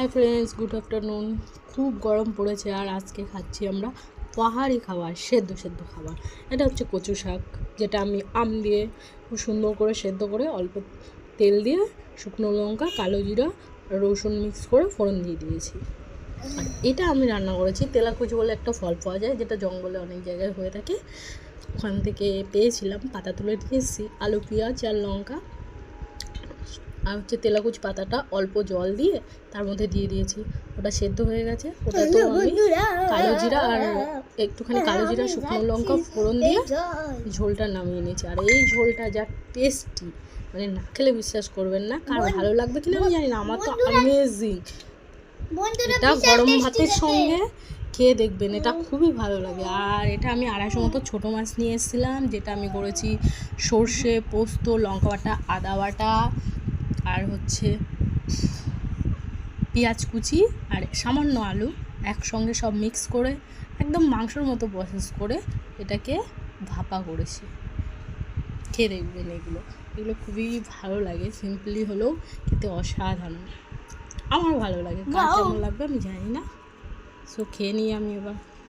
Hi friends, good afternoon. খুব গরম পড়েছে আর আজকে খাচ্ছি আমরা পাহাড়ি খাবার, সেদ্ধ সেদ্ধ খাবার। এটা হচ্ছে কচু শাক, যেটা আমি আম দিয়ে খুব সুন্দর করে সেদ্ধ করে অল্প তেল দিয়ে শুকনো লঙ্কা, কালো জিরা, রসুন মিক্স করে ফোড়ন দিয়ে দিয়েছি। আর এটা আমি রান্না করেছি তেলাকুচি বলে একটা ফল পাওয়া যায়, যেটা জঙ্গলে অনেক জায়গায় হয়ে থাকে। ওখান থেকে পেয়েছিলাম, পাতা তুলে নিয়ে এসেছি। আলু, পেঁয়াজ আর লঙ্কা আর হচ্ছে তেলাকুচ পাতাটা অল্প জল দিয়ে তার মধ্যে দিয়ে দিয়েছি। ওটা সেদ্ধ হয়ে গেছে। ওটা তো আমি কালো জিরা আর একটুখানি কালো জিরা, শুকনো লঙ্কা ফোড়ন দিয়ে ঝোলটা নামিয়ে নিয়েছি। আর এই ঝোলটা যা টেস্টি, মানে না খেলে বিশ্বাস করবেন না। কার ভালো লাগবে কিনা আমি জানি না, আমার তো অ্যামেজিং। এটা গরম ভাতের সঙ্গে খেয়ে দেখবেন, এটা খুবই ভালো লাগে। আর এটা আমি 250 মতো ছোটো মাছ নিয়ে এসেছিলাম, যেটা আমি করেছি সর্ষে, পোস্ত, লঙ্কা বাটা, আদা বাটা আর হচ্ছে পেঁয়াজ কুচি আর সামান্য আলু একসঙ্গে সব মিক্স করে একদম মাংসর মতো প্রসেস করে এটাকে ভাপা করেছি। খেয়ে দেখবেন, এগুলো খুবই ভালো লাগে। সিম্পলি হলেও খেতে অসাধারণ, আমার ভালো লাগে। কার কেমন লাগবে আমি জানি না। সো খেয়ে নিই আমি এবার।